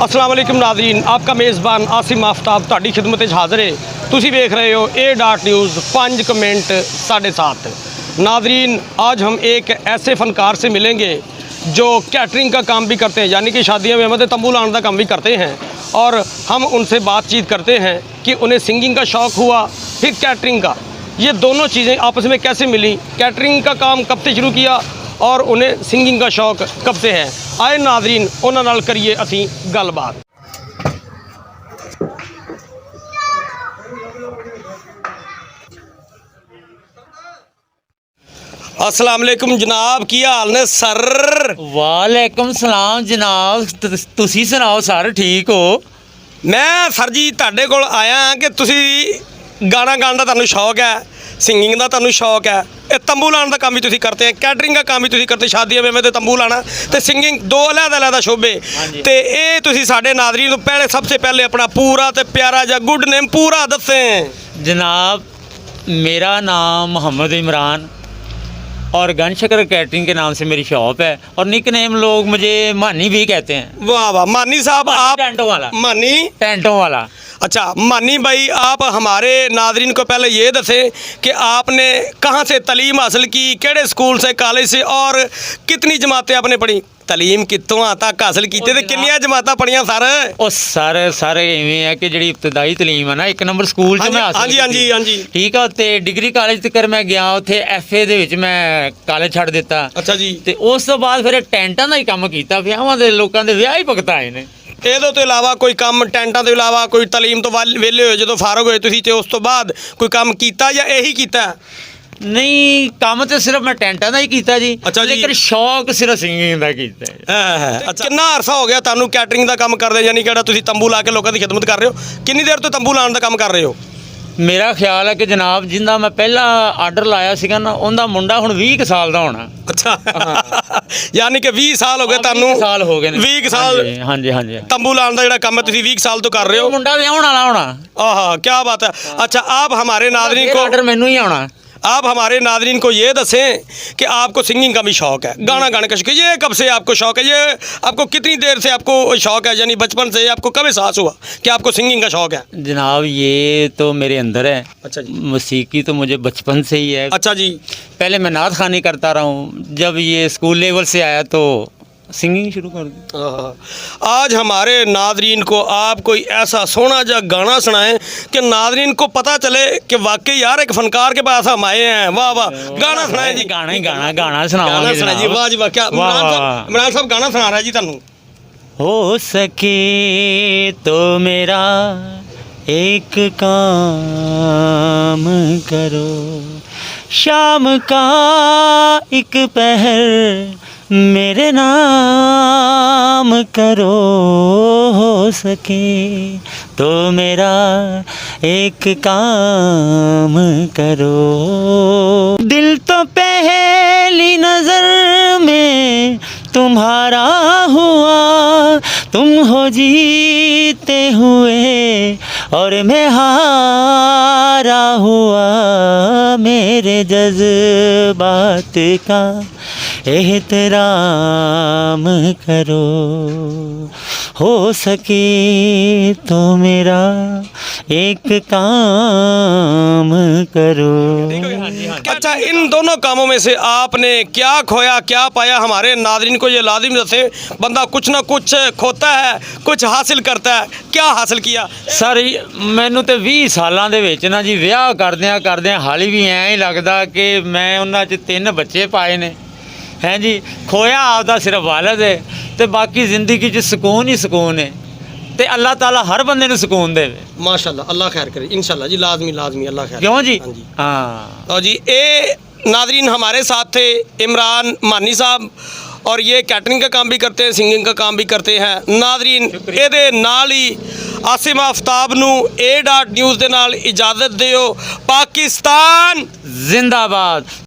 अस्सलाम वालेकुम नाज़रीन, आपका मेज़बान आसिम आफ्ताब तुहाडी खिदमत च हाज़िर है। तुसी देख रहे हो ए डॉट न्यूज़ 5 कमेंट 7:30। नाज़रीन, आज हम एक ऐसे फ़नकार से मिलेंगे जो कैटरिंग का काम भी करते हैं, यानी कि शादियों में मतलब तंबू लाने का काम भी करते हैं। और हम उनसे बातचीत करते हैं कि उन्हें सिंगिंग का शौक़ हुआ, फिर कैटरिंग का, ये दोनों चीज़ें आपस में कैसे मिली, कैटरिंग का काम कब से शुरू किया और उन्हें सिंगिंग का शौक़ कब से है। आए नाज़रीन, उन्हां नाल करिए असीं गलबात। अस्सलाम वालेकुम जनाब, की हाल ने सर? वालेकुम सलाम जनाब, तुसी सुनाओ सर, ठीक हो? मैं सर जी तुहाडे कोल आया कि तुसी गाना गाने का तुहानूं शौक है, सिंगिंग का तुहानूं शौक है, ये तंबू लाने का काम भी तुसी करते हैं, कैटरिंग का काम भी तुसी करते, शादियों में तो तंबू लाना ते सिंगिंग दो अलग-अलग शोबे ते ये तुसी साडे नाज़रीन तो पहले सबसे पहले अपना पूरा ते प्यारा जा गुड नेम पूरा दसें। जनाब, मेरा नाम मोहम्मद इमरान और गनशकर कैटरिंग के नाम से मेरी शॉप है और निक नेम लोग मुझे मानी भी कहते हैं। वाह वाह मानी साहब, आप टेंटों वाला, मानी टेंटों वाला। अच्छा मानी भाई, आप हमारे नाजरीन को पहले ये दसें कि आपने कहाँ से तालीम हासिल की, केड़े स्कूल से, कॉलेज से, और कितनी जमातें आपने पढ़ी, तालीम कितों तक हासिल की ते कितनी जमात पढ़िया सर? ओ सर इवें है कि जी इब्तदाई तलीम है ना, 1 नंबर स्कूल च मैं हासिल हाँ जी ठीक है, ते डिग्री कॉलेज तक मैं गया, उत्थे FA दे विच मैं कॉलेज छड्ड दिता। अच्छा जी। ते उस तो बाद फिर टेंटां दा ही काम कीता, विआहां दे लोकां दे विआह ही भुगताए ने। ਇਹਦੇ ਤੋਂ ਇਲਾਵਾ ਕੋਈ ਕੰਮ, ਟੈਂਟਾਂ ਤੋਂ ਇਲਾਵਾ ਕੋਈ ਤਾਲੀਮ ਤੋਂ ਵਿਹਲੇ ਹੋਏ ਜਦੋਂ ਫਾਰਗ ਹੋਏ ਤੁਸੀਂ, ਤੇ ਉਸ ਤੋਂ ਬਾਅਦ ਕੋਈ ਕੰਮ ਕੀਤਾ ਜਾਂ ਇਹੀ ਕੀਤਾ? नहीं, काम तो सिर्फ मैं टेंटा का ही किया जी। अच्छा जी। लेकिन शौक सिर्फ सिंगिंग का किया है। अच्छा, कितना अरसा हो गया ਤੁਹਾਨੂੰ कैटरिंग का काम करदे, यानी कि ਤੁਸੀਂ तंबू ला के लोगों की खिदमत कर रहे हो? कितनी देर तो तंबू लाने का काम कर रहे हो? मेरा ख्याल है कि जनाब जिंदा मैं पहला आर्डर लाया सीगा ना, उनका मुंडा हुण 20 साल का होना। अच्छा यानी कि 20 साल हो गए ਤੁਹਾਨੂੰ? 20 साल हो गए ने। 20 साल? हाँ जी हाँ जी। तंबू लाने का ਜਿਹੜਾ ਕੰਮ ਹੈ ਤੁਸੀਂ 20 ਸਾਲ ਤੋਂ ਕਰ ਰਹੇ ਹੋ? मुंडा विआहण वाला होना। आहा, क्या बात है। अच्छा, आप हमारे नाज़रीन को आर्डर मैनू ही आना। आप हमारे नाज़रीन को ये दसें कि आपको सिंगिंग का भी शौक़ है, गाना गाने का शौक़ है, ये कब से आपको शौक़ है, ये आपको कितनी देर से आपको शौक़ है, यानी बचपन से आपको कब एहसास हुआ कि आपको सिंगिंग का शौक़ है? जनाब ये तो मेरे अंदर है। अच्छा जी। मौसीकी तो मुझे बचपन से ही है। अच्छा जी। पहले मैं नात खानी करता रहा हूँ, जब ये स्कूल लेवल से आया तो सिंगिंग शुरू कर दी। आज हमारे नाज़रीन को आप कोई ऐसा सोना जा गाना सुनाएं कि नाज़रीन को पता चले कि वाकई यार एक फनकार के पास हम आए हैं। वाह वाह, गाना सुनाएं जी। गाना ही गाना सुनाओगे गाना सुनाएं जी। वाह जी वाह, क्या इमरान साहब गाना सुना रहा है जी थानू। हो सके तो मेरा एक काम करो, शाम का एक पहर मेरे नाम करो, हो सके तो मेरा एक काम करो। दिल तो पहली नजर में तुम्हारा हुआ, तुम हो जीते हुए और मैं हारा हुआ, मेरे जज्बात का एहतराम करो, हो सके तो मेरा एक काम करो। अच्छा, इन दोनों कामों में से आपने क्या खोया क्या पाया? हमारे नाज़रीन को ये लाजिम दसे, बंदा कुछ ना कुछ खोता है, कुछ हासिल करता है, क्या हासिल किया? सर मैनू तो 20 सालों के विच ना जी विआह करदियां हाली भी ऐं ही लगदा कि मैं उन्हां च 3 बच्चे पाए ने। हैं जी, खोया आपदा सिर्फ वालद है तो बाकी ज़िंदगी च सुकून ही सुकून है, तो अल्लाह ताला हर बंदे नूं सुकून देवे। माशाअल्लाह, अल्लाह खैर करे इंशाअल्लाह जी, लाजमी अल्लाह खैर। क्यों जी? हाँ जी। हाँ। और जी ए नाज़रीन हमारे साथ थे इमरान मानी साहब, और ये कैटरिंग का काम भी करते हैं, सिंगिंग का काम भी करते हैं। नाज़रीन ਇਹਦੇ ਨਾਲ ਹੀ आसिम आफ्ताब ਨੂੰ ए डॉट न्यूज़ ਦੇ ਨਾਲ इजाज़त ਦਿਓ। पाकिस्तान जिंदाबाद।